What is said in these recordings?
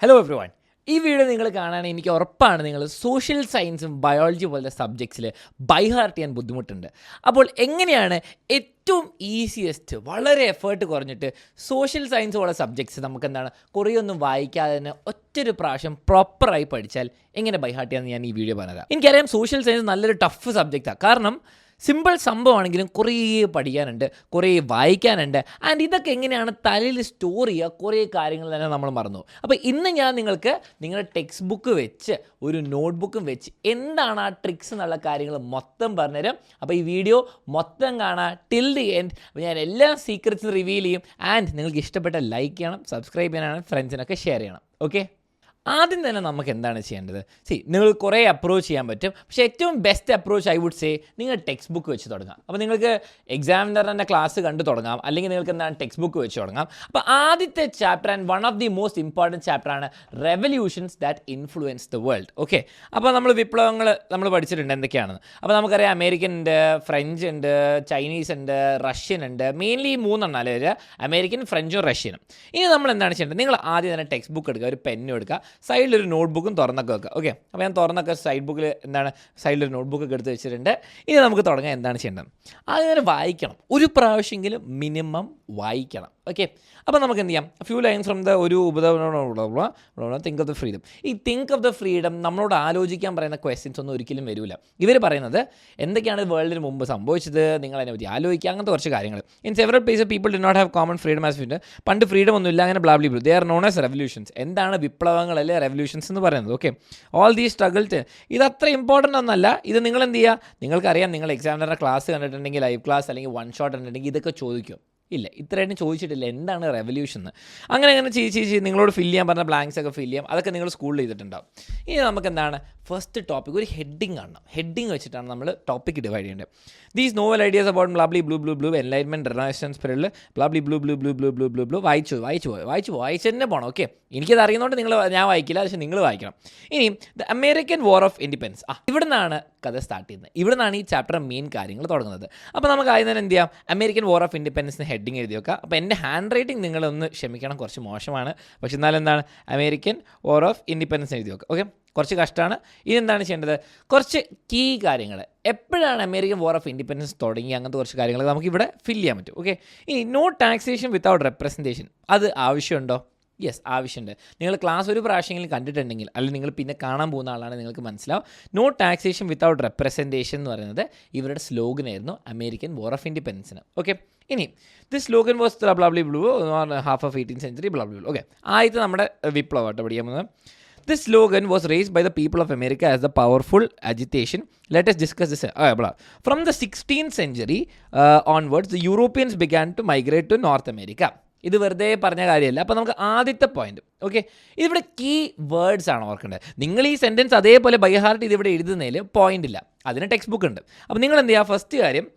Hello every one. ഈ video നിങ്ങൾ കാണാൻ എനിക്ക് ഉറപ്പാണ് നിങ്ങൾ സോഷ്യൽ സയൻസും ബയോളജി പോലത്തെ സബ്ജക്ട്സിൽ ബൈ ഹാർട്ട് ചെയ്യാൻ ബുദ്ധിമുട്ടുണ്ട്. അപ്പോൾ എങ്ങനെയാണ് ഏറ്റവും ഈസിയസ്റ്റ് വളരെ എഫേർട്ട് കുറഞ്ഞിട്ട് സോഷ്യൽ സയൻസ് പോലെ സബ്ജക്ട്സ് നമുക്ക് എന്താണ് കുറേയൊന്നും വായിക്കാതെ തന്നെ ഒറ്റൊരു പ്രാവശ്യം പ്രോപ്പറായി പഠിച്ചാൽ എങ്ങനെ ബൈ ഹാർട്ട് ചെയ്യാമെന്ന് ഞാൻ ഈ വീഡിയോ പറഞ്ഞുതരാം. എനിക്കറിയാം സോഷ്യൽ സയൻസ് നല്ലൊരു ടഫ് സബ്ജക്റ്റാണ്. കാരണം സിമ്പിൾ സംഭവമാണെങ്കിലും കുറേ പഠിക്കാനുണ്ട്, കുറേ വായിക്കാനുണ്ട്. ആൻഡ് ഇതൊക്കെ എങ്ങനെയാണ് തലയിൽ സ്റ്റോർ ചെയ്യുക, കുറേ കാര്യങ്ങൾ തന്നെ നമ്മൾ മറന്നു. അപ്പോൾ ഇന്ന് ഞാൻ നിങ്ങൾക്ക് നിങ്ങളുടെ ടെക്സ്റ്റ് ബുക്ക് വെച്ച് ഒരു നോട്ട്ബുക്കും വെച്ച് എന്താണ് ആ ട്രിക്സ് എന്നുള്ള കാര്യങ്ങൾ മൊത്തം പറഞ്ഞുതരാം. അപ്പോൾ ഈ വീഡിയോ മൊത്തം കാണാം ടിൽ ദി എൻഡ്. അപ്പോൾ ഞാൻ എല്ലാ സീക്രറ്റ്സും റിവീൽ ചെയ്യും. ആൻഡ് നിങ്ങൾക്ക് ഇഷ്ടപ്പെട്ട ലൈക്ക് ചെയ്യണം, സബ്സ്ക്രൈബ് ചെയ്യാനാണ്, ഫ്രണ്ട്സിനൊക്കെ ഷെയർ ചെയ്യണം. ഓക്കെ, ആദ്യം തന്നെ നമുക്ക് എന്താണ് ചെയ്യേണ്ടത്? നിങ്ങൾ കുറേ അപ്രോച്ച് ചെയ്യാൻ പറ്റും. പക്ഷേ ഏറ്റവും best approach I would say നിങ്ങൾ ടെക്സ്റ്റ് ബുക്ക് വെച്ച് തുടങ്ങാം. അപ്പോൾ നിങ്ങൾക്ക് എക്സാമിനറിൻ്റെ ക്ലാസ് കണ്ടു തുടങ്ങാം, അല്ലെങ്കിൽ നിങ്ങൾക്ക് എന്താണ് ടെക്സ്റ്റ് ബുക്ക് വെച്ച് തുടങ്ങാം. അപ്പോൾ ആദ്യത്തെ chapter and one of the most important ചാപ്റ്ററാണ് revolutions that influence the world. Okay, അപ്പോൾ നമ്മൾ വിപ്ലവങ്ങൾ നമ്മൾ പഠിച്ചിട്ടുണ്ട് എന്തൊക്കെയാണെന്ന്. അപ്പോൾ നമുക്കറിയാം അമേരിക്കൻ ഉണ്ട്, ഫ്രഞ്ച് ഉണ്ട്, ചൈനീസ് ഉണ്ട്, റഷ്യൻ ഉണ്ട്. മെയിൻലി മൂന്നെണ്ണം അല്ലേ വരിക, അമേരിക്കൻ, ഫ്രഞ്ചും റഷ്യനും. ഇനി നമ്മൾ എന്താണ് ചെയ്യേണ്ടത്? നിങ്ങൾ ആദ്യം തന്നെ ടെക്സ്റ്റ് ബുക്ക് എടുക്കുക, ഒരു പെന്നും എടുക്കുക, സൈഡിലൊരു നോട്ട്ബുക്കും തുറന്നൊക്കെ വെക്കുക. ഓക്കെ, അപ്പോൾ ഞാൻ തുറന്നൊക്കെ സൈഡ് ബുക്കിൽ സൈഡിലൊരു നോട്ട്ബുക്കൊക്കെ എടുത്ത് വെച്ചിട്ടുണ്ട്. ഇനി നമുക്ക് തുടങ്ങാൻ എന്താണ് ചെയ്യേണ്ടത്? ആദ്യം വായിക്കണം, ഒരു പ്രാവശ്യമെങ്കിലും മിനിമം വായിക്കണം. ഓക്കെ, അപ്പോൾ നമുക്ക് എന്ത് ചെയ്യാം? ഫ്യൂ ലൈൻസ് ഫ്രം ദ ഒരു തിങ്ക് ഓഫ് ദ ഫ്രീഡം. ഈ തിങ്ക് ഓഫ് ദ ഫ്രീഡം നമ്മളോട് ആലോചിക്കാൻ പറയുന്ന ക്വസ്റ്റ്യൻസ് ഒന്നും ഒരിക്കലും വരില്ല. ഇവർ പറയുന്നത് എന്തൊക്കെയാണ് വേൾഡിന് മുമ്പ് സംഭവിച്ചത്, നിങ്ങൾ അതിനെ പറ്റി ആലോചിക്കുക, അങ്ങനത്തെ കുറച്ച് കാര്യങ്ങൾ. In several places people did not have common freedom as freedom. പണ്ട് ഫ്രീഡം ഒന്നും ഇല്ല, അങ്ങനെ ബ്ലാബ്ലി ബ്ലൂ. They are known as revolutions. എന്താണ് വിപ്ലവങ്ങളല്ലേ റെവല്യൂഷൻസ് എന്ന് പറയുന്നത്? ഓക്കെ, ഓൾ ദീസ് സ്ട്രഗിൾസ് ഇത് അത്ര ഇമ്പോർട്ടൻ്റ് ഒന്നല്ല. ഇത് നിങ്ങൾ എന്ത് ചെയ്യുക? നിങ്ങൾക്കറിയാം, നിങ്ങൾ എക്സാമിനറുടെ ക്ലാസ് കണ്ടിട്ടുണ്ടെങ്കിൽ, ലൈവ് ക്ലാസ് അല്ലെങ്കിൽ വൺ ഷോട്ട് കണ്ടിട്ടുണ്ടെങ്കിൽ ഇതൊക്കെ ചോദിക്കും. ഇല്ല, ഇത്രയായിട്ടും ചോദിച്ചിട്ടില്ല എന്താണ് റെവല്യൂഷൻ എന്ന്. അങ്ങനെ ചെയ്ത് നിങ്ങളോട് ഫില്ല് ചെയ്യാൻ പറഞ്ഞ ബ്ലാങ്ക്സ് ഒക്കെ ഫില്ല് ചെയ്യാം. അതൊക്കെ നിങ്ങൾ സ്കൂളിൽ ചെയ്തിട്ടുണ്ടാവും. ഇനി നമുക്ക് എന്താണ് ഫസ്റ്റ് ടോപ്പിക്? ഒരു ഹെഡിങ് കാണണം. ഹെഡിങ് വെച്ചിട്ടാണ് നമ്മൾ ടോപ്പിക് ഡിവൈഡ് ചെയ്യേണ്ടത്. ദീസ് നോവൽ ഐഡിയാസ് അബൌട്ട് ബ്ലാബ്ലി ബ്ലൂ ബ്ലൂ ബ്ലൂ എൻലൈറ്റ്മെൻറ്റ് റിനൈസൻസ് പീരിയഡിൽ ബ്ലാബ്ലി ബ്ലൂ ബ്ലൂ ബ്ലൂ ബ്ലൂ ബ്ലൂ ബ്ലൂ ബ്ലൂ വായിച്ചു തന്നെ പോകണം. ഓക്കെ, എനിക്കത് അറിയുന്നതുകൊണ്ട് ഞാൻ വായിക്കില്ല, പക്ഷേ നിങ്ങൾ വായിക്കണം. ഇനി the American war of independence. ഇവിടെ നിന്നാണ് കഥ സ്റ്റാർട്ട് ചെയ്യുന്നത്. ഇവിടെ നിന്നാണ് ഈ ചാപ്റ്റർ മെയിൻ കാര്യങ്ങൾ തുടങ്ങുന്നത്. അപ്പോൾ നമുക്ക് ആദ്യം തന്നെ എന്ത് ചെയ്യാം? അമേരിക്കൻ വാർ ഓഫ് ഇൻഡിപെൻഡൻസിന് ഹെഡിങ് എഴുതി വെക്കുക. അപ്പോൾ എൻ്റെ ഹാൻഡ് റൈറ്റിംഗ് നിങ്ങളൊന്ന് ക്ഷമിക്കണം, കുറച്ച് മോശമാണ്. പക്ഷെ എന്നാലും എന്താണ് അമേരിക്കൻ വാർ ഓഫ് ഇൻഡിപെൻഡൻസ് എഴുതി വെക്കുക. ഓക്കെ, കുറച്ച് കഷ്ടമാണ്. ഇനി എന്താണ് ചെയ്യേണ്ടത്? കുറച്ച് കീ കാര്യങ്ങൾ, എപ്പോഴാണ് അമേരിക്കൻ വാർ ഓഫ് ഇൻഡിപെൻഡൻസ് തുടങ്ങി, അങ്ങനത്തെ കുറച്ച് കാര്യങ്ങൾ നമുക്കിവിടെ ഫില്ല് ചെയ്യാൻ പറ്റും. ഓക്കെ, ഇനി നോ ടാക്സേഷൻ വിത്തൗട്ട് റെപ്രസെൻറ്റേഷൻ. അത് ആവശ്യമുണ്ടോ? യെസ്, ആവശ്യമുണ്ട്. നിങ്ങൾ ക്ലാസ് ഒരു പ്രാവശ്യമെങ്കിലും കണ്ടിട്ടുണ്ടെങ്കിൽ, അല്ലെങ്കിൽ നിങ്ങൾ പിന്നെ കാണാൻ പോകുന്ന ആളാണ്, നിങ്ങൾക്ക് മനസ്സിലാവും. നോ ടാക്സേഷൻ വിത്തൗട്ട് റെപ്രസെൻറ്റേഷൻ എന്ന് പറയുന്നത് ഇവരുടെ സ്ലോഗനായിരുന്നു അമേരിക്കൻ വാർ ഓഫ് ഇൻഡിപെൻഡൻസിന്. ഓക്കെ, ഇനി ദിസ് സ്ലോഗൻ വാസ് ബ്ലാബ്ലി ബ്ലൂ ഹാഫ് ഓഫ് 18th century ബ്ലാബ്ലി ബ്ലൂ. ഓക്കെ, ആദ്യത്തെ നമ്മുടെ വിപ്ലവമായിട്ട് പഠിക്കാൻ പോകുന്നത്. This slogan was raised by the people of America as the powerful agitation. Let us discuss this. From the 16th century onwards, the Europeans began to migrate to North America. ഇത് വെറുതെ പറഞ്ഞ കാര്യമല്ല. അപ്പോൾ നമുക്ക് ആദ്യത്തെ പോയിന്റ്. ഓക്കെ, ഇതിവിടെ key words ആണ് ഓർക്കേണ്ടത്. നിങ്ങൾ ഈ സെൻറ്റൻസ് അതേപോലെ ബൈ ഹാർട്ട് ഇതിവിടെ എഴുതുന്നതിൽ പോയിന്റ് ഇല്ല, അതിന് ടെക്സ്റ്റ് ബുക്ക് ഉണ്ട്. അപ്പോൾ നിങ്ങൾ എന്ത് ചെയ്യുക? ഫസ്റ്റ് കാര്യം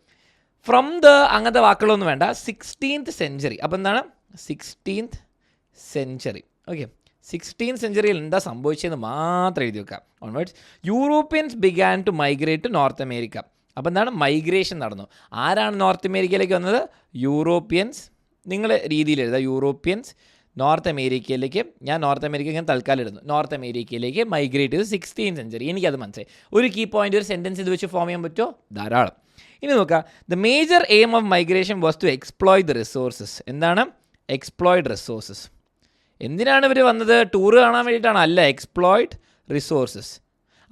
ഫ്രം ദ അങ്ങനത്തെ വാക്കുകളൊന്നും വേണ്ട, 16th century. അപ്പോൾ എന്താണ് 16th century? Okay, 16th century എന്താ സംഭവിച്ചതെന്ന് മാത്രം എഴുതി വെക്കാം. Onwards Europeans began to migrate to North America. അപ്പോൾ എന്താണ് മൈഗ്രേഷൻ നടന്നു. ആരാണ് നോർത്ത് അമേരിക്കയിലേക്ക് വന്നത്? യൂറോപ്യൻസ്. നിങ്ങൾ രീതിയിൽ എഴുതുക, യൂറോപ്യൻസ് നോർത്ത് അമേരിക്കയിലേക്ക്. ഞാൻ നോർത്ത് അമേരിക്ക ഞാൻ തൽക്കാലം ഇടുന്നു. നോർത്ത് അമേരിക്കയിലേക്ക് മൈഗ്രേറ്റ് ചെയ്ത് 16th century. എനിക്കത് മനസ്സിലായി. ഒരു കീ പോയിന്റ്, ഒരു സെൻറ്റൻസ് ഇത് വെച്ച് ഫോം ചെയ്യാൻ പറ്റുമോ? ധാരാളം. ഇനി നോക്കുക, the major aim of migration was to exploit the resources. എന്താണ് എക്സ്പ്ലോയ്ഡ് റിസോഴ്സസ്? എന്തിനാണ് ഇവർ വന്നത്? ടൂറ് കാണാൻ വേണ്ടിയിട്ടാണ്? അല്ല, എക്സ്പ്ലോയ്ഡ് റിസോഴ്സസ്.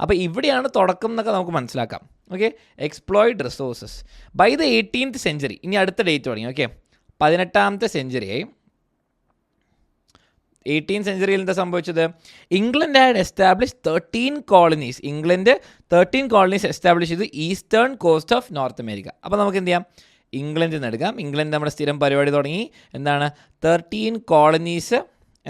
അപ്പോൾ ഇവിടെയാണ് തുടക്കം എന്നൊക്കെ നമുക്ക് മനസ്സിലാക്കാം. Okay, exploited resources by the 18th century. ഇനി അടുത്ത ഡേറ്റ് തുടങ്ങി. ഓക്കെ, 18th century ആയി. 18th century എന്താ സംഭവിച്ചത്? England had establish 13 colonies. England 13 colonies establish ചെയ്തു eastern coast of North America. അപ്പോൾ നമുക്ക് എന്ത് ചെയ്യാം? ഇംഗ്ലണ്ടിൽ നിന്ന് എടുക്കാം. ഇംഗ്ലണ്ട് നമ്മുടെ സ്ഥിരം പരിപാടി തുടങ്ങി. എന്താണ് 13 colonies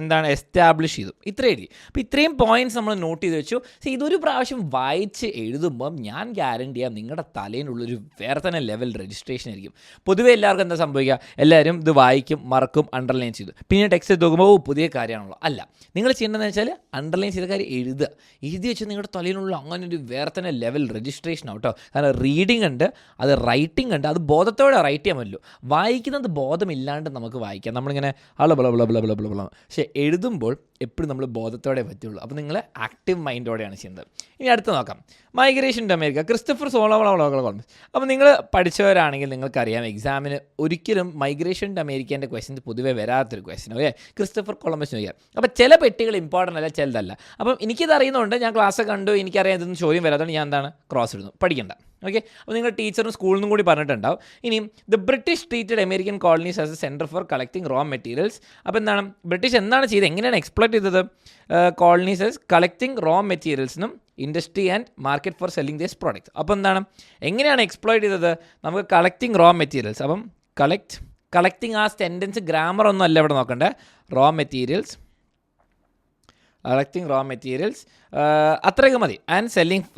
എന്താണ് എസ്റ്റാബ്ലിഷ് ചെയ്തു. ഇത്ര എഴുതി. അപ്പോൾ ഇത്രയും പോയിൻറ്റ്സ് നമ്മൾ നോട്ട് ചെയ്ത് വെച്ചു. ഇതൊരു പ്രാവശ്യം വായിച്ച് എഴുതുമ്പം ഞാൻ ഗ്യാരണ്ടി ചെയ്യാം നിങ്ങളുടെ തലേനുള്ളൊരു വേറെ തന്നെ ലെവൽ രജിസ്ട്രേഷൻ ആയിരിക്കും. പൊതുവേ എല്ലാവർക്കും എന്താ സംഭവിക്കുക? എല്ലാവരും ഇത് വായിക്കും, മറക്കും, അണ്ടർലൈൻ ചെയ്തു. പിന്നെ ടെക്സ്റ്റ് നോക്കുമ്പോൾ പുതിയ കാര്യമാണല്ലോ. അല്ല, നിങ്ങൾ ചെയ്യേണ്ടതെന്ന് വെച്ചാൽ അണ്ടർലൈൻ ചെയ്ത കാര്യം എഴുതുക. എഴുതി വെച്ച് നിങ്ങളുടെ തലേനുള്ള അങ്ങനെ ഒരു വേറെ തന്നെ ലെവൽ രജിസ്ട്രേഷൻ ആവും കേട്ടോ. കാരണം റീഡിംഗ് ഉണ്ട്, അത് റൈറ്റിംഗ് ഉണ്ട്. അത് ബോധത്തോടെ റൈറ്റ് ചെയ്യാൻ പറ്റുള്ളൂ. വായിക്കുന്നത് ബോധമില്ലാണ്ട് നമുക്ക് വായിക്കാം. നമ്മളിങ്ങനെ ബള ബള ബള ബള ബള ബള. പക്ഷേ എഴുതുമ്പോൾ എപ്പോഴും നമ്മൾ ബോധത്തോടെ പറ്റുള്ളൂ. അപ്പോൾ നിങ്ങൾ ആക്റ്റീവ് മൈൻഡോടെയാണ് ചെയ്യുന്നത്. ഇനി അടുത്ത് നോക്കാം, മൈഗ്രേഷൻ ടു അമേരിക്ക, ക്രിസ്റ്റഫർ കോളംബസ്. അപ്പോൾ നിങ്ങൾ പഠിച്ചവരാണെങ്കിൽ നിങ്ങൾക്കറിയാം എക്സാമിന് ഒരിക്കലും മൈഗ്രേഷൻ ടു അമേരിക്കേൻ്റെ ക്വസ്റ്റ്യൻസ് പൊതുവേ വരാത്തൊരു ക്വസ്റ്റ്യൻ. ഓക്കെ, ക്രിസ്റ്റഫർ കൊളംബസ് ചോദിക്കാം. അപ്പോൾ ചില പെട്ടികൾ ഇമ്പോർട്ടൻ്റ് അല്ല, ചിലതല്ല. അപ്പം എനിക്കിത് അറിയുന്നതുകൊണ്ട് ഞാൻ ക്ലാസ് കണ്ടു, എനിക്കറിയാം ഇതൊന്നും ചോദ്യം വരാത്തതുകൊണ്ട് ഞാൻ എന്താണ് ക്രോസ് ഇടുന്നു, പഠിക്കണ്ട. ഓക്കെ, അപ്പോൾ നിങ്ങൾ ടീച്ചറും സ്കൂളിൽ നിന്നും കൂടി പറഞ്ഞിട്ടുണ്ടാവും. ഇനി the British treated American colonies as a centre for collecting raw materials. അപ്പോൾ എന്താണ് ബ്രിട്ടീഷ് എന്താണ് ചെയ്തത്, എങ്ങനെയാണ് എക്സ്പ്ലോയ്റ്റ് ചെയ്തത് കോളനീസ് ആസ് കളക്ടിങ് റോ മെറ്റീരിയൽസിനും industry and market for selling these products. അപ്പോൾ എന്താണ് എങ്ങനെയാണ് എക്സ്പ്ലോയ്റ്റ് ചെയ്തത്, നമുക്ക് കളക്ടിങ് റോ മെറ്റീരിയൽസ്. അപ്പം കളക്ടിങ് ആ സെൻറ്റൻസ് ഗ്രാമർ ഒന്നും അല്ല ഇവിടെ നോക്കണ്ടേ, raw materials, collecting raw materials അത്രയൊക്കെ മതി. ആൻഡ് സെല്ലിംഗ്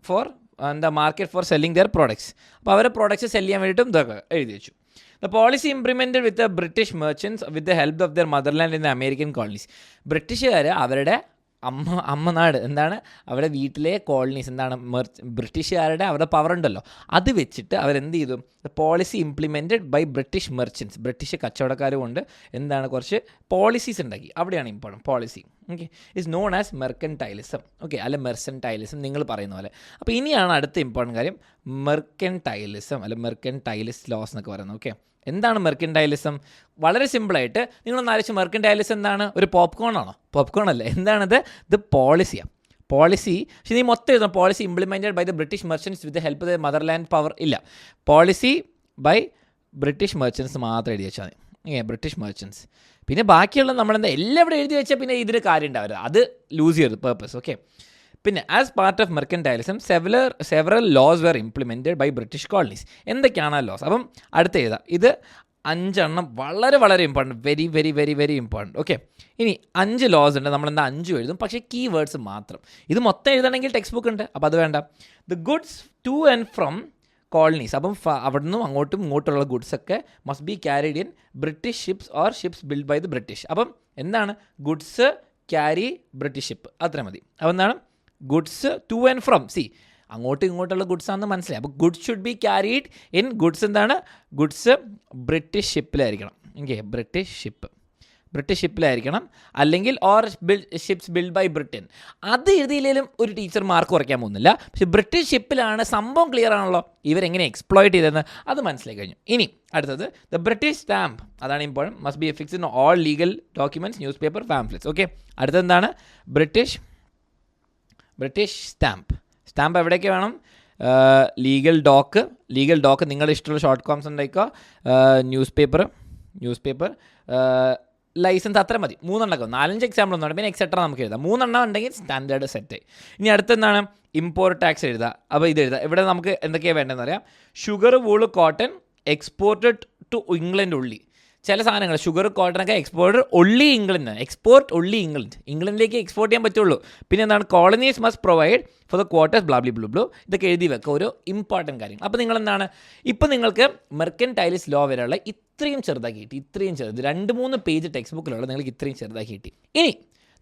ഫോർ എന്താ market for selling their products. അപ്പോൾ അവരെ പ്രോഡക്റ്റ്സ് സെല് ചെയ്യാൻ വേണ്ടിയിട്ടും ഇതൊക്കെ എഴുതി വെച്ചു. The policy implemented with the British merchants with the help of their motherland in the American colonies. ബ്രിട്ടീഷുകാർ അവരുടെ അമ്മനാട് എന്താണ്, അവരുടെ വീട്ടിലെ കോളനീസ് എന്താണ്, ബ്രിട്ടീഷുകാരുടെ അവരുടെ പവർ ഉണ്ടല്ലോ, അത് വെച്ചിട്ട് അവരെന്ത് ചെയ്തു, policy implemented by British merchants, British കച്ചവടക്കാർ കൊണ്ട് എന്താണ് കുറച്ച് പോളിസീസ് ഉണ്ടാക്കി. അവിടെയാണ് important policy. Okay, is known as mercantilism. Okay, അല്ല മെർസൻടൈലിസം നിങ്ങൾ പറയുന്ന പോലെ. അപ്പോൾ ഇനിയാണ് അടുത്ത ഇമ്പോർട്ടൻറ്റ് കാര്യം, മെർക്കൻടൈലിസം അല്ല മെർക്കൻടൈലിസ് ലോസ് എന്നൊക്കെ പറയുന്നത്. ഓക്കെ, എന്താണ് മെർക്കൻടൈലിസം? വളരെ സിമ്പിളായിട്ട് നിങ്ങളൊന്ന് ആലോചിച്ച്, മെർക്കൻടൈലിസം എന്താണ്, ഒരു പോപ്കോൺ ആണോ? പോപ്കോൺ അല്ല, എന്താണിത്, ഇത് പോളിസിയാണ്. പോളിസി, പക്ഷേ നീ മൊത്തം എഴുതണം, policy implemented by the British merchants with help the motherland power ഇല്ല, പോളിസി ബൈ ബ്രിട്ടീഷ് മെർച്ചൻസ് മാത്രം എഴുതി വെച്ചാൽ മതി. British merchants. പിന്നെ ബാക്കിയുള്ള നമ്മളെന്താ എല്ലാം ഇവിടെ എഴുതി വെച്ചാൽ പിന്നെ ഇതിന് കാര്യം ഉണ്ടാവരുത്, അത് ലൂസ് ചെയ്യരുത് പർപ്പസ്. ഓക്കെ, പിന്നെ as part of mercantilism several laws were implemented by British colonies. എന്തൊക്കെയാണ് ആ ലോസ്? അപ്പം അടുത്ത എഴുതാം, ഇത് 5 വളരെ വളരെ important, very very very very important. Okay, ഇനി 5 ലോസ് ഉണ്ട്, നമ്മളെന്താ 5 എഴുതും, പക്ഷേ കീ വേർഡ്സ് മാത്രം. ഇത് മൊത്തം എഴുതണമെങ്കിൽ ടെക്സ്റ്റ് ബുക്ക് ഉണ്ട്, അപ്പോൾ അത് വേണ്ട. The goods to and from colonies, അപ്പം അവിടെ നിന്നും അങ്ങോട്ടും ഇങ്ങോട്ടുള്ള ഗുഡ്സൊക്കെ must be carried in British ships or ships build by the British. അപ്പം എന്താണ് ഗുഡ്സ് ക്യാരി ബ്രിട്ടീഷ് ഷിപ്പ്, അത്ര മതി. അപ്പോൾ എന്താണ് ഗുഡ്സ് ടു ആൻഡ് ഫ്രം, സി അങ്ങോട്ടും ഇങ്ങോട്ടുള്ള ഗുഡ്സ് ആണെന്ന് മനസ്സിലായി. അപ്പോൾ goods should be carried in goods എന്താണ്, ഗുഡ്സ് ബ്രിട്ടീഷ് ഷിപ്പിലായിരിക്കണം. ഓക്കെ, ബ്രിട്ടീഷ് ഷിപ്പിലായിരിക്കണം, അല്ലെങ്കിൽ or ships build by Britain. അത് എഴുതിയില്ലെങ്കിലും ഒരു ടീച്ചർ മാർക്ക് കുറയ്ക്കാൻ പോകുന്നില്ല. പക്ഷേ ബ്രിട്ടീഷ് ഷിപ്പിലാണ്, സംഭവം ക്ലിയർ ആണല്ലോ, ഇവരെങ്ങനെ എക്സ്പ്ലോയിറ്റ് ചെയ്തതെന്ന് അത് മനസ്സിലായി കഴിഞ്ഞു. ഇനി അടുത്തത് ദ ബ്രിട്ടീഷ് സ്റ്റാമ്പ്, അതാണ് important, must be fixed in all legal documents, news paper, pamphlets. Okay, അടുത്തത് എന്താണ്, ബ്രിട്ടീഷ് സ്റ്റാമ്പ് എവിടെയൊക്കെ വേണം, ലീഗൽ ഡോക്ക് നിങ്ങളുടെ ഇഷ്ടമുള്ള ഷോർട്ട് ഫോംസ് ഉണ്ടായിക്കോ, ന്യൂസ് പേപ്പർ, ലൈസൻസ്, അത്ര മതി. 3 4-5 എക്സാമ്പിൾ ഒന്നും പിന്നെ എക്സെട്ര നമുക്ക് എഴുതാം. 3 ഉണ്ടെങ്കിൽ സ്റ്റാൻഡേർഡ് സെറ്റ്. ഇനി അടുത്തെന്താണ്, ഇമ്പോർട്ട് ടാക്സ് എഴുതുക. അപ്പോൾ ഇത് എഴുതാം. ഇവിടെ നമുക്ക് എന്തൊക്കെയാണ് വേണ്ടതെന്ന് അറിയാം, sugar, wool, cotton exported to England only. ചില സാധനങ്ങൾ ഷുഗർ, കോട്ടനൊക്കെ എക്സ്പോർട്ട് ഒള്ളി ഇംഗ്ലണ്ടിലേക്ക് എക്സ്പോർട്ട് ചെയ്യാൻ പറ്റുള്ളൂ. പിന്നെ എന്താണ്, colonies must provide for the quarters ബ്ലാബ്ലി ബ്ലൂ. ഇതൊക്കെ എഴുതി വെക്കുക, ഒരു ഇമ്പോർട്ടൻറ്റ് കാര്യം. അപ്പോൾ നിങ്ങൾ എന്താണ്, ഇപ്പം നിങ്ങൾക്ക് മെർക്കൻടൈലിസ് ലോ വരെയുള്ള ഇത്രയും ചെറുതാക്കി കിട്ടി, 2-3 പേജ് ടെക്സ്റ്റ് ബുക്കിലുള്ള നിങ്ങൾക്ക് ഇത്രയും ചെറുതാക്കി കിട്ടി. ഇനി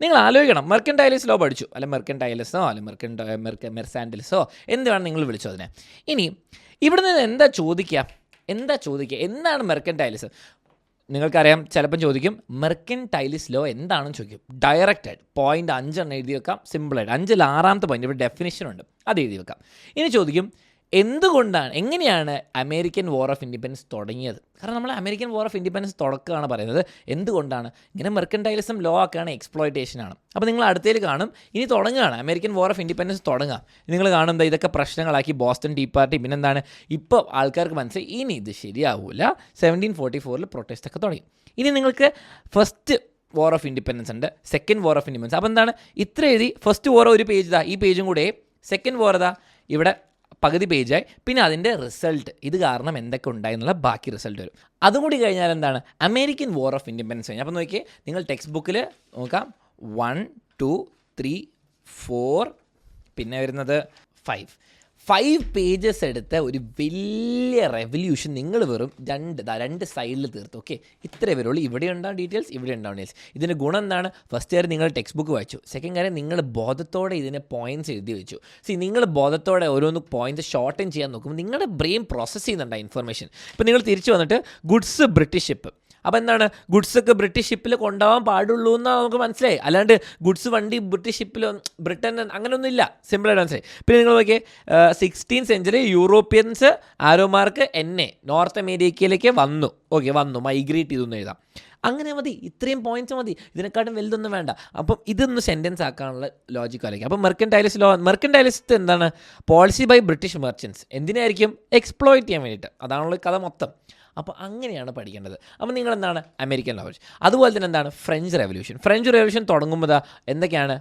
നിങ്ങൾ ആലോചിക്കണം, മെർക്കൻടൈലിസ് ലോ പഠിച്ചു, അല്ലെ മെർക്കൻടൈലിസോ അല്ലെ മെർസാൻഡിലിസോ എന്ത് വേണം നിങ്ങൾ വിളിച്ചോ അതിനെ. ഇനി ഇവിടെ നിന്ന് എന്താ ചോദിക്കുക, എന്താണ് മെർക്കൻടൈലിസം? നിങ്ങൾക്കറിയാം, ചിലപ്പം ചോദിക്കും മെർക്കൻടൈലിസ് ലോ എന്താണെന്ന് ചോദിക്കും. ഡയറക്റ്റായിട്ട് പോയിൻ്റ് 5 എഴുതി വെക്കാം, സിമ്പിളായിട്ട്. 5-ൽ 6ാമത്തെ പോയിൻ്റ് ഇവിടെ ഡെഫിനിഷൻ ഉണ്ട്, അത് എഴുതി വെക്കാം. ഇനി ചോദിക്കും എങ്ങനെയാണ് അമേരിക്കൻ വാർ ഓഫ് ഇൻഡിപെൻഡൻസ് തുടങ്ങിയത്? കാരണം നമ്മൾ അമേരിക്കൻ വാർ ഓഫ് ഇൻഡിപെൻഡൻസ് തുടക്കമാണ് പറയുന്നത്. എന്തുകൊണ്ടാണ് ഇങ്ങനെ മെർക്കൻടൈലിസം ലോ ആക്കുകയാണ്, എക്സ്പ്ലോയിറ്റേഷനാണ്. അപ്പോൾ നിങ്ങൾ അടുത്തേൽ കാണും, ഇനി തുടങ്ങുകയാണ് അമേരിക്കൻ വാർ ഓഫ് ഇൻഡിപെൻഡൻസ് തുടങ്ങാം. നിങ്ങൾ കാണുന്നത് ഇതൊക്കെ പ്രശ്നങ്ങളാക്കി ബോസ്റ്റൺ ടീ പാർട്ടി, പിന്നെന്താണ് ഇപ്പോൾ ആൾക്കാർക്ക് മനസ്സിലായി ഇനി ഇത് ശരിയാവില്ല. 1744 പ്രൊട്ടസ്റ്റ് ഒക്കെ തുടങ്ങി. ഇനി നിങ്ങൾക്ക് ഫസ്റ്റ് വാർ ഓഫ് ഇൻഡിപെൻഡൻസ് ഉണ്ട്, സെക്കൻഡ് വാർ ഓഫ് ഇൻഡിപെൻഡൻസ്. അപ്പോൾ എന്താണ് ഇത്ര എഴുതി, ഫസ്റ്റ് വാർ ഒരു പേജ് ഇതാ, ഈ പേജും കൂടെ, സെക്കൻഡ് വാർ ഇതാ ഇവിടെ പകുതി പേജായി, പിന്നെ അതിൻ്റെ റിസൾട്ട്, ഇത് കാരണം എന്തൊക്കെ ഉണ്ടായി എന്നുള്ള ബാക്കി റിസൾട്ട് വരും. അതും കൂടി കഴിഞ്ഞാൽ എന്താണ് അമേരിക്കൻ വാർ ഓഫ് ഇൻഡിപെൻഡൻസ് കഴിഞ്ഞാൽ. അപ്പോൾ നോക്കിയേ, നിങ്ങൾ ടെക്സ്റ്റ് ബുക്കിൽ നോക്കാം 1, 2, 3, 4, പിന്നെ വരുന്നത് 5 പേജസ് എടുത്ത ഒരു വലിയ റെവല്യൂഷൻ നിങ്ങൾ വെറും 2 സൈഡിൽ തീർത്തു. ഓക്കെ, ഇത്രേ വരുള്ളൂ. ഇവിടെ ഉണ്ടാവും ഡീറ്റെയിൽസ്, ഇവിടെ ഉണ്ടാവും ഡീറ്റെയിൽസ്. ഇതിൻ്റെ ഗുണം എന്താണ്? ഫസ്റ്റ് കാര്യം നിങ്ങൾ ടെക്സ്റ്റ് ബുക്ക് വായിച്ചു, സെക്കൻഡ് കാര്യം നിങ്ങൾ ബോധത്തോടെ ഇതിനെ പോയിൻറ്റ്സ് എഴുതി വെച്ചു. നിങ്ങൾ ബോധത്തോടെ ഓരോന്ന് പോയിൻറ്റ്സ് ഷോർട്ടൻ ചെയ്യാൻ നോക്കുമ്പോൾ നിങ്ങളുടെ ബ്രെയിൻ പ്രോസസ്സ് ചെയ്യുന്നുണ്ട് ഇൻഫർമേഷൻ. ഇപ്പോൾ നിങ്ങൾ തിരിച്ചു വന്നിട്ട് ഗുഡ്സ് ബ്രിട്ടീഷ് ഷിപ്പ്, അപ്പോൾ എന്താണ് ഗുഡ്സൊക്കെ ബ്രിട്ടീഷ് ഷിപ്പിൽ കൊണ്ടുപോകാൻ പാടുള്ളൂ എന്നാണ് നമുക്ക് മനസ്സിലായി. അല്ലാണ്ട് ഗുഡ്സ് വണ്ടി ബ്രിട്ടീഷ് ഷിപ്പിൽ ബ്രിട്ടൻ അങ്ങനെയൊന്നും ഇല്ല. സിമ്പിളായിട്ട് മനസ്സിലായി. പിന്നെ നിങ്ങൾ നോക്കിയേ 16th century യൂറോപ്യൻസ് ആരോമാർക്ക് നോർത്ത് അമേരിക്കയിലേക്ക് വന്നു മൈഗ്രേറ്റ് ചെയ്തു എന്ന് എഴുതാം. അങ്ങനെ മതി, ഇത്രയും പോയിന്റ്സ് മതി, ഇതിനെക്കാട്ടും വലുതൊന്നും വേണ്ട. അപ്പം ഇതൊന്ന് സെൻറ്റൻസ് ആക്കാനുള്ള ലോജിക്ക് ആയിരിക്കും. അപ്പം മെർക്കൻറ്റൈലിസ്റ്റ് എന്താണ്? Policy by British merchants. എന്തിനായിരിക്കും? എക്സ്പ്ലോയിറ്റ് ചെയ്യാൻ വേണ്ടിയിട്ട്. അതാണുള്ള കഥ മൊത്തം. അപ്പോൾ അങ്ങനെയാണ് പഠിക്കേണ്ടത്. അപ്പോൾ നിങ്ങളെന്താണ്? American language. അതുപോലെ തന്നെ എന്താണ്? ഫ്രഞ്ച് റെവല്യൂഷൻ തുടങ്ങുമ്പോൾ എന്തൊക്കെയാണ്?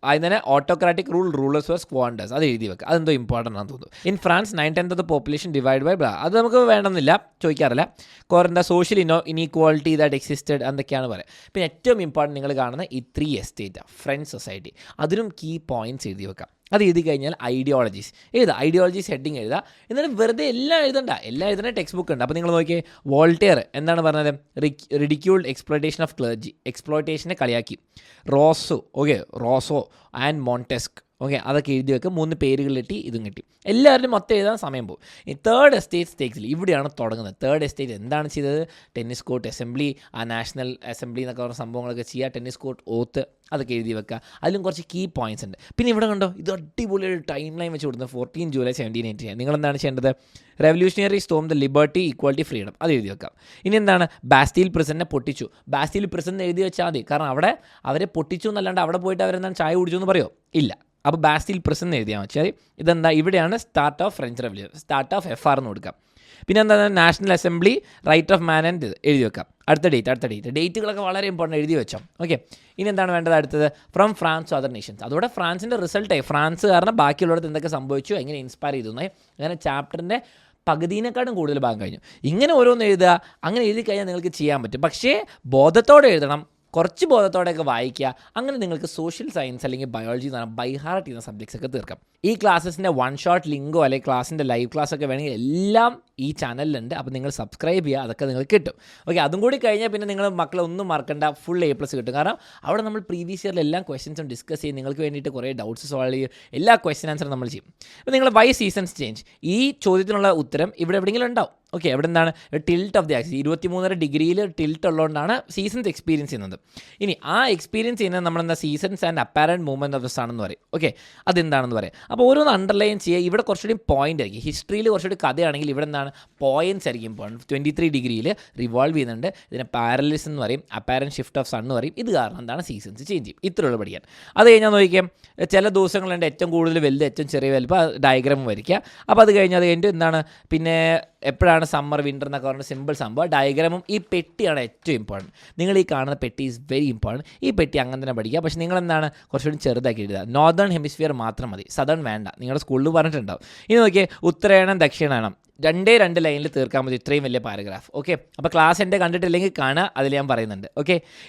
അതിന് തന്നെ ഓട്ടോക്രാറ്റിക് റൂളേഴ്സ് വേർ സ്ക്വാണ്ടേഴ്സ്. അത് എഴുതി വെക്കുക. അതെന്തോ ഇമ്പോർട്ടൻ്റ് ആണെന്ന് തോന്നുന്നു. In France 9/10 of the population divide by അത് നമുക്ക് വേണമെന്നില്ല, ചോദിക്കാറില്ല. എന്താ സോഷ്യൽ ഇനീക്വാളിറ്റി ദാറ്റ് എക്സിസ്റ്റഡ് എന്തൊക്കെയാണ് പറയുക. പിന്നെ ഏറ്റവും ഇമ്പോർട്ടൻറ്റ് നിങ്ങൾ കാണുന്ന ഈ 3 എസ്റ്റേറ്റ് ഫ്രഞ്ച് സൊസൈറ്റി, അതിനും കീ പോയിന്റ്സ് എഴുതി വെക്കാം. അത് എഴുതി കഴിഞ്ഞാൽ ഐഡിയോളജീസ് ഹെഡിങ് എഴുതുക. എന്നാലും വെറുതെ എല്ലാം എഴുതുന്ന ടെക്സ്റ്റ് ബുക്ക് ഉണ്ട്. അപ്പോൾ നിങ്ങൾ നോക്കിയേ, വോൾട്ടയർ എന്താണ് പറഞ്ഞത്? റിഡിക്യൂൾഡ് എക്സ്പ്ലോയിറ്റേഷൻ ഓഫ് ക്ലർജി, എക്സ്പ്ലോയിറ്റേഷനെ കളിയാക്കി. റോസോ ആൻഡ് മോണ്ടെസ്ക്, അതൊക്കെ എഴുതി വെക്കുക. 3 പേരുകളിലിട്ടി ഇതും കിട്ടി. എല്ലാവരും മൊത്തം എഴുതാൻ സമയം പോകും. ഈ തേർഡ് എസ്റ്റേറ്റ് സ്റ്റേക്സിൽ ഇവിടെയാണ് തുടങ്ങുന്നത്. തേർഡ് എസ്റ്റേറ്റ് എന്താണ് ചെയ്തത്? Tennis court assembly, national assembly എന്നൊക്കെ പറഞ്ഞ സംഭവങ്ങളൊക്കെ ചെയ്യുക. ടെന്നീസ് കോർട്ട് ഓത്ത് അതൊക്കെ എഴുതി വെക്കുക. അതിലും കുറച്ച് കീ പോയിന്റ്സ് ഉണ്ട്. പിന്നെ ഇവിടെ കണ്ടോ, ഇത് അടിപൊളിയൊരു ടൈം ലൈൻ വെച്ച് കൊടുക്കുന്നത് 14 ജൂലൈ 1789. നിങ്ങളെന്താണ് ചെയ്യേണ്ടത്? Revolutionary Storm the liberty, equality, freedom. അത് എഴുതി വെക്കാം. ഇനി എന്താണ്? ബാസ്റ്റീൽ പ്രിസനെ പൊട്ടിച്ചു. ബാസ്റ്റീൽ പ്രിസൺ എഴുതി വെച്ചാൽ മതി. കാരണം അവിടെ അവരെ പൊട്ടിച്ചു എന്നല്ലാണ്ട് അവിടെ പോയിട്ട് അവരെന്താണ് ചായ കുടിച്ചു എന്ന് പറയുമോ? ഇല്ല. അപ്പോൾ ബാസ്റ്റീൽ പ്രിസൺ എഴുതിയാൽ വെച്ചാൽ ഇതെന്താ? ഇവിടെയാണ് start of French revolution. Start of FR എന്ന് കൊടുക്കാം. പിന്നെ എന്താണ്? National assembly, right of man and എഴുതി വെക്കാം. അടുത്ത ഡേറ്റുകളൊക്കെ വളരെ ഇമ്പോർട്ടൻ്റ് എഴുതി വെച്ചോ. ഇനി എന്താണ് വേണ്ടത്? അടുത്തത് from France to other nations. അതോടെ ഫ്രാൻസിൻ്റെ റിസൾട്ടായി. ഫ്രാൻസ് കാരണം ബാക്കിയുള്ളിടത്ത് എന്തൊക്കെ സംഭവിച്ചു, എങ്ങനെ ഇൻസ്പയർ ചെയ്തു. അങ്ങനെ ചാപ്റ്ററിൻ്റെ പകുതിനേക്കാളും കൂടുതൽ ഭാഗം കഴിഞ്ഞു. ഇങ്ങനെ ഓരോന്ന് എഴുതുക. അങ്ങനെ എഴുതി കഴിഞ്ഞാൽ നിങ്ങൾക്ക് ചെയ്യാൻ പറ്റും. പക്ഷേ ബോധത്തോടെ എഴുതണം, കുറച്ച് ബോധത്തോടെയൊക്കെ വായിക്കുക. അങ്ങനെ നിങ്ങൾക്ക് സോഷ്യൽ സയൻസ് അല്ലെങ്കിൽ ബയോളജി എന്ന് പറഞ്ഞാൽ ബൈ ഹാർട്ട് ചെയ്യുന്ന സബ്ജക്ട്സ് ഒക്കെ തീർക്കാം. ഈ ക്ലാസ്സിൻ്റെ 1 ഷോട്ട് ലിങ്കോ അല്ലെങ്കിൽ ക്ലാസ്സിൻ്റെ ലൈവ് ക്ലാസ് ഒക്കെ വേണമെങ്കിൽ എല്ലാം ഈ ചാനലിലുണ്ട്. അപ്പോൾ നിങ്ങൾ സബ്സ്ക്രൈബ് ചെയ്യുക, അതൊക്കെ നിങ്ങൾക്ക് കിട്ടും. അതും കൂടി കഴിഞ്ഞാൽ പിന്നെ നിങ്ങൾ മക്കളെ ഒന്നും മറക്കണ്ട, ഫുൾ A+ കിട്ടും. കാരണം അവിടെ നമ്മൾ പ്രീവിയസ് ഇയറിൽ എല്ലാ ക്വസ്റ്റ്യൻസും ഡിസ്കസ് ചെയ്യും. നിങ്ങൾക്ക് വേണ്ടിയിട്ട് കുറേ ഡൗട്ട്സ് സോൾവ് ചെയ്യും. എല്ലാ ക്വസ്റ്റ്യൻ ആൻസറും നമ്മൾ ചെയ്യും. അപ്പോൾ നിങ്ങൾ വൈ സീസൺസ് ചേഞ്ച്, ഈ ചോദ്യത്തിനുള്ള ഉത്തരം ഇവിടെ എവിടെയെങ്കിലും ഉണ്ടാവും. എവിടെ നിന്നാണ്? ടിൽട്ട് ഓഫ് ദി ആക്സിസ്, 23.5 ഡിഗ്രിയിൽ ടിൽട്ട് ഉള്ളതുകൊണ്ടാണ് സീസൺസ് എക്സ്പീരിയൻസ് ചെയ്യുന്നത്. ഇനി ആ എക്സ്പീരിയൻസ് ചെയ്യുന്നത് നമ്മളെന്താ? Seasons and apparent movement of the sun എന്ന് പറയും. അതെന്താണെന്ന് പറയാം. അപ്പോൾ ഓരോന്ന് അണ്ടർലൈൻ ചെയ്യുക. ഇവിടെ കുറച്ചുകൂടി പോയിന്റ് ആയിരിക്കും. ഹിസ്റ്ററിയിൽ കുറച്ചുകൂടി കഥയാണെങ്കിൽ ഇവിടെ എന്താണ്? പോയിന്റ്സ് ആയിരിക്കും. 23 ഡിഗ്രിയിൽ റിവോൾവ് ചെയ്യുന്നുണ്ട്. ഇതിനെ പാരലിസ് എന്ന് പറയും, അപ്പാരൻറ്റ് ഷിഫ്റ്റ് ഓഫ് സൺ എന്ന് പറയും. ഇത് കാരണം എന്താണ്? സീസൺസ് ചേഞ്ച് ചെയ്യും. ഇത്രയുള്ള പഠിക്കാൻ. അത് കഴിഞ്ഞാൽ നോക്കിയാൽ ചില ദിവസങ്ങളുണ്ട് ഏറ്റവും കൂടുതൽ വലുത്, ഏറ്റവും ചെറിയ വലുപ്പം, ഡയഗ്രാം വരയ്ക്കുക. അപ്പോൾ അത് കഴിഞ്ഞിട്ട് എന്താണ്? പിന്നെ എപ്പോഴാണ് സമ്മർ, വിൻ്റർ എന്നൊക്കെ പറഞ്ഞ സിമ്പിൾ സംഭവം. ഡയഗ്രാമും ഈ പെട്ടിയാണ് ഏറ്റവും ഇമ്പോർട്ടൻറ്റ്. നിങ്ങൾ ഈ കാണുന്ന പെട്ടി ഈസ് വെരി ഇമ്പോർട്ടൻറ്റ്. ഈ പെട്ടി അങ്ങനെ തന്നെ പഠിക്കുക. പക്ഷേ നിങ്ങളെന്താണ്? കുറച്ചുകൂടി ചെറുതാക്കി എഴുതുക. നോർത്തേൺ ഹെമിസ്ഫിയർ മാത്രം മതി, സദേൺ വേണ്ട. നിങ്ങളുടെ സ്കൂളിൽ പറഞ്ഞിട്ടുണ്ടാവും. ഇനി നോക്കിയേ, ഉത്തരായണം ദക്ഷിണായണം 2 ലൈനിൽ തീർക്കാൻ മതി ഇത്രയും വലിയ പാരഗ്രാഫ്. അപ്പോൾ ക്ലാസ് എൻ്റെ കണ്ടിട്ടില്ലെങ്കിൽ കാണുക, അതിൽ ഞാൻ പറയുന്നുണ്ട്.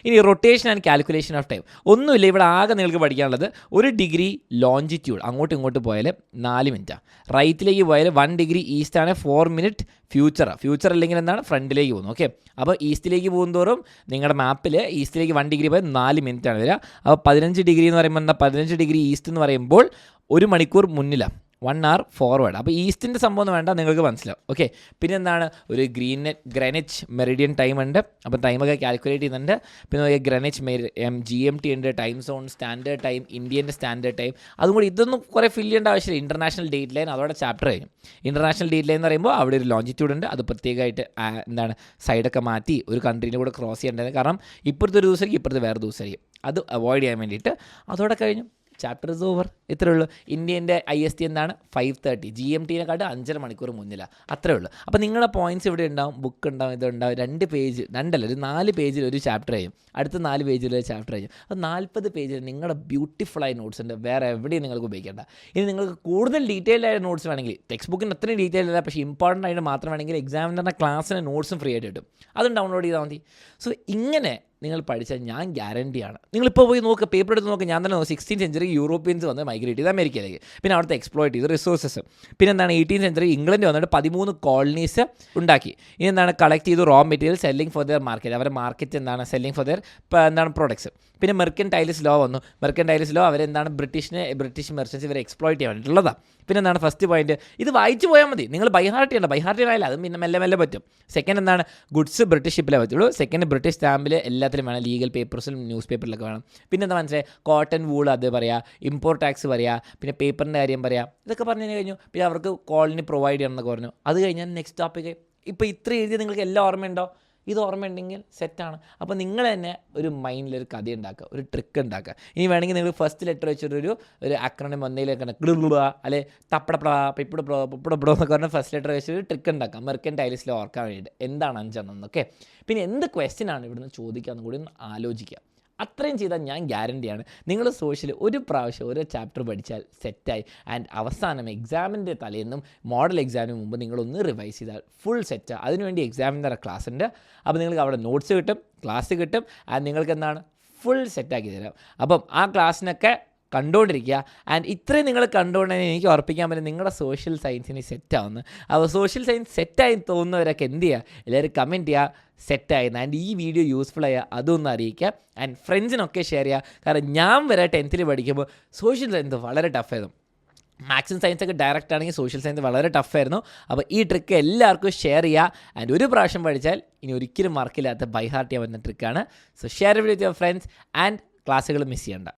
ഇനി rotation and calculation of time ഒന്നുമില്ല. ഇവിടെ ആകെ നിങ്ങൾക്ക് പഠിക്കാനുള്ളത് 1 ഡിഗ്രി ലോഞ്ചിറ്റ്യൂഡ് അങ്ങോട്ടും ഇങ്ങോട്ട് പോയാൽ 4 മിനിറ്റാണ്. റൈറ്റിലേക്ക് പോയാൽ 1 ഡിഗ്രി ഈസ്റ്റാണ് 4 മിനിറ്റ് ഫ്യൂച്ചർ അല്ലെങ്കിൽ എന്താണ്? ഫ്രണ്ടിലേക്ക് പോകുന്നു. അപ്പോൾ ഈസ്റ്റിലേക്ക് പോകുന്തോറും നിങ്ങളുടെ മാപ്പിൽ ഈസ്റ്റിലേക്ക് 1 ഡിഗ്രി പോയാൽ 4 മിനിറ്റാണ് വരിക. അപ്പോൾ 15 ഡിഗ്രി എന്ന് പറയുമ്പോൾ എന്താ? 15 ഡിഗ്രി ഈസ്റ്റ് എന്ന് പറയുമ്പോൾ 1 മണിക്കൂർ മുന്നിലാണ്, 1 hour ഫോർവേഡ്. അപ്പോൾ ഈസ്റ്റിൻ്റെ സംഭവം ഒന്നും വേണ്ട, നിങ്ങൾക്ക് മനസ്സിലാവും. പിന്നെ എന്താണ്? ഒരു ഗ്രെനിച്ച് മെറിഡിയൻ ടൈം ഉണ്ട്. അപ്പോൾ ടൈമൊക്കെ കാൽക്കുലേറ്റ് ചെയ്യുന്നുണ്ട്. പിന്നെ ഗ്രെനിച്ച് GMT ഉണ്ട്, ടൈം സോൺ, സ്റ്റാൻഡേർഡ് ടൈം, ഇന്ത്യൻ്റെ സ്റ്റാൻഡേർഡ് ടൈം. അതും കൂടി ഇതൊന്നും കുറേ ഫില്ല് ചെയ്യേണ്ട ആവശ്യമില്ല. ഇൻ്റർനാഷണൽ ഡേറ്റ് ലൈൻ അതോടെ ചാപ്റ്റർ കഴിഞ്ഞു. ഇൻ്റർനാഷണൽ ഡേറ്റ് ലൈൻ എന്ന് പറയുമ്പോൾ അവിടെ ഒരു ലോഞ്ചിറ്റ്യൂഡ് ഉണ്ട്. അത് പ്രത്യേകമായിട്ട് എന്താണ്? സൈഡൊക്കെ മാറ്റി ഒരു കൺട്രീൻ്റെ കൂടെ ക്രോസ് ചെയ്യേണ്ടത്. കാരണം ഇപ്പുറത്തെ ഒരു ദിവസമായിരിക്കും, ഇപ്പുറത്തെ വേറെ ദിവസമായിരിക്കും. അത് അവോയ്ഡ് ചെയ്യാൻ വേണ്ടിയിട്ട് അതോടെ കഴിഞ്ഞു. Chapter is over. ഇത്രയേ ഉള്ളൂ. ഇന്ത്യൻ്റെ IST എന്താണ്? 5:30. GMT-നെക്കാട്ട് 5.5 മണിക്കൂർ മുന്നിലാണ്. അത്രേ ഉള്ളൂ. അപ്പോൾ നിങ്ങളുടെ പോയിന്റ്സ് ഇവിടെ ഉണ്ടാവും, ബുക്ക് ഉണ്ടാവും, ഇതുണ്ടാവും. 2 പേജ്, 2 ഒരു 4 പേജിൽ ഒരു ചാപ്റ്റർ ചെയ്യും, അടുത്ത 4 പേജിൽ ഒരു ചാപ്റ്റർ ചെയ്യും. അപ്പോൾ 40 പേജിൽ നിങ്ങളുടെ ബ്യൂട്ടിഫുള്ളായ നോട്ട്സ് ഉണ്ട്. വേറെ എവിടെയും നിങ്ങൾക്ക് ഉപയോഗിക്കേണ്ട. ഇനി നിങ്ങൾക്ക് കൂടുതൽ ഡീറ്റെയിൽഡ് ആയ നോട്ട്സ് വേണമെങ്കിൽ, ടെക്സ്റ്റ് ബുക്കിന് അത്രയും ഡീറ്റെയിൽ അല്ല, പക്ഷേ ഇമ്പോർട്ടൻ്റ് ആയിട്ട് മാത്രം വേണമെങ്കിൽ എക്സാമിൻ്റെ ക്ലാസ്സിന് നോട്ട്സും ഫ്രീ ആയിട്ട് കിട്ടും. അതും ഡൗൺലോഡ് ചെയ്താൽ മതി. സോ ഇങ്ങനെ നിങ്ങൾ പഠിച്ചാൽ ഞാൻ ഗ്യാരണ്ടിയാണ്. നിങ്ങളിപ്പോൾ പോയി നോക്കുക, പേപ്പർ എടുത്ത് നോക്കുക. ഞാൻ തന്നെ 16th century യൂറോപ്യൻസ് വന്ന് മൈഗ്രേറ്റ് ചെയ്ത് അമേരിക്കയിലേക്ക്, പിന്നെ അവിടുത്തെ എക്സ്പ്ലോയിറ്റ് ചെയ്ത് റിസോഴ്സസ്. പിന്നെ എന്താണ്? 18th century ഇംഗ്ലണ്ട് വന്നിട്ട് 13 കോളനീസ് ഉണ്ടാക്കി. ഇനി എന്താണ്? കളക്ട് ചെയ്തു raw material, selling for their market. അവരുടെ മാർക്കറ്റ് എന്താണ്? സെല്ലിംഗ് ഫോർ ദെയർ എന്താണ്? പ്രോഡക്ട്സ്. പിന്നെ മെർക്കൻടൈലിസ് ലോ വന്നു. മെർക്കൻടൈലിസ് ലോ അവരെന്താണ് ബ്രിട്ടീഷ് മെർച്ചൻസ് ഇവരെ എക്സ്പ്ലോയിറ്റ് ചെയ്യാൻ വേണ്ടിയിട്ടുള്ളതാണ്. പിന്നെ എന്താണ് ഫസ്റ്റ് പോയിന്റ്, ഇത് വായിച്ചു പോയാൽ മതി, നിങ്ങൾ ബൈഹാർട്ട് ചെയ്യണ്ട. ബൈഹാർട്ട് ചെയ്യാനായാലും അതും പിന്നെ മെല്ലെ പറ്റും. സെക്കൻഡ് എന്താണ്, ഗുഡ്സ് ബ്രിട്ടീഷ് ഷിപ്പിലേ പറ്റുള്ളൂ. സെക്കൻഡ് ബ്രിട്ടീഷ് സ്റ്റാമ്പിൽ എല്ലാത്തിലും വേണം, ലീഗൽ പേപ്പേഴ്സിലും ന്യൂസ് പേപ്പറിലൊക്കെ വേണം. പിന്നെ എന്താ മനസ്സിലായി, കോട്ടൺ വൂൾ അത് പറയാം, ഇമ്പോർട്ട് ടാക്സ് പറയാം, പിന്നെ പേപ്പറിൻ്റെ കാര്യം പറയാം, ഇതൊക്കെ പറഞ്ഞു കഴിഞ്ഞു. പിന്നെ അവർക്ക് കോളനി പ്രൊവൈഡ് ചെയ്യണം എന്നൊക്കെ പറഞ്ഞു. അത് കഴിഞ്ഞാൽ നെക്സ്റ്റ് ടോപ്പിക്ക്. ഇപ്പോൾ ഇത്ര എഴുതിയ നിങ്ങൾക്ക് എല്ലാം ഓർമ്മയുണ്ടോ? ഇത് ഓർമ്മയുണ്ടെങ്കിൽ സെറ്റാണ്. അപ്പോൾ നിങ്ങൾ തന്നെ ഒരു മൈൻഡിലൊരു കഥ ഉണ്ടാക്കുക, ഒരു ട്രിക്ക് ഉണ്ടാക്കുക. ഇനി വേണമെങ്കിൽ നിങ്ങൾ ഫസ്റ്റ് ലെറ്റർ വെച്ചിട്ടൊരു അക്രോണിം ഒന്നേലേക്കാണ് ഗ്ലുബ അല്ലെ തപ്പടപ്പട പിപ്പിടപ്പടോ എന്നൊക്കെ പറഞ്ഞാൽ ഫസ്റ്റ് ലെറ്റർ വെച്ചൊരു ട്രിക്ക് ഉണ്ടാക്കാം മെർക്കൻടൈലിസിൽ ഓർക്കാൻ വേണ്ടിയിട്ട്. എന്താണ് 5 എണ്ണം എന്നൊക്കെ. പിന്നെ എന്ത് ക്വസ്റ്റ്യൻ ആണ് ഇവിടുന്ന് ചോദിക്കാമെന്ന് കൂടി ഒന്ന് ആലോചിക്കുക. അത്രയും ചെയ്താൽ ഞാൻ ഗ്യാരണ്ടിയാണ് നിങ്ങൾ സോഷ്യൽ ഒരു പ്രാവശ്യം ഓരോ ചാപ്റ്റർ പഠിച്ചാൽ സെറ്റായി. ആൻഡ് അവസാനം എക്സാമിൻ്റെ തലേന്നും മോഡൽ എക്സാമിന് മുമ്പ് നിങ്ങളൊന്ന് റിവൈസ് ചെയ്താൽ ഫുൾ സെറ്റാണ്. അതിനുവേണ്ടി എക്സാമിൻ്റെ ക്ലാസ് ഉണ്ട്. അപ്പോൾ നിങ്ങൾക്ക് അവിടെ നോട്ട്സ് കിട്ടും, ക്ലാസ് കിട്ടും, ആൻഡ് നിങ്ങൾക്ക് എന്താണ് ഫുൾ സെറ്റാക്കി തരാം. അപ്പം ആ ക്ലാസ്സിനൊക്കെ കണ്ടുകൊണ്ടിരിക്കുക. ആൻഡ് ഇത്രയും നിങ്ങൾ കണ്ടുകൊണ്ടെങ്കിൽ എനിക്ക് ഉറപ്പിക്കാൻ പറ്റും നിങ്ങളുടെ സോഷ്യൽ സയൻസിന് സെറ്റാവുന്നു. അപ്പോൾ സോഷ്യൽ സയൻസ് സെറ്റായി തോന്നുന്നവരൊക്കെ എന്ത് ചെയ്യുക, എല്ലാവരും കമൻറ്റ് ചെയ്യുക സെറ്റായിരുന്നു. ആൻഡ് ഈ വീഡിയോ യൂസ്ഫുൾ ആയ അതൊന്ന് അറിയിക്കുക. ആൻഡ് ഫ്രണ്ട്സിനൊക്കെ ഷെയർ ചെയ്യുക. കാരണം ഞാൻ വരെ 10th പഠിക്കുമ്പോൾ സോഷ്യൽ സയൻസ് വളരെ ടഫായിരുന്നു. മാത്സും സയൻസൊക്കെ ഡയറക്റ്റ് ആണെങ്കിൽ സോഷ്യൽ സയൻസ് വളരെ ടഫായിരുന്നു. അപ്പോൾ ഈ ട്രിക്ക് എല്ലാവർക്കും ഷെയർ ചെയ്യുക. ആൻഡ് ഒരു പ്രാവശ്യം പഠിച്ചാൽ ഇനി ഒരിക്കലും മറക്കില്ലാത്ത ബൈഹാർട്ട് ചെയ്യാൻ പറ്റുന്ന ട്രിക്കാണ്. So share with your friends and ക്ലാസ്സുകൾ മിസ് ചെയ്യേണ്ട.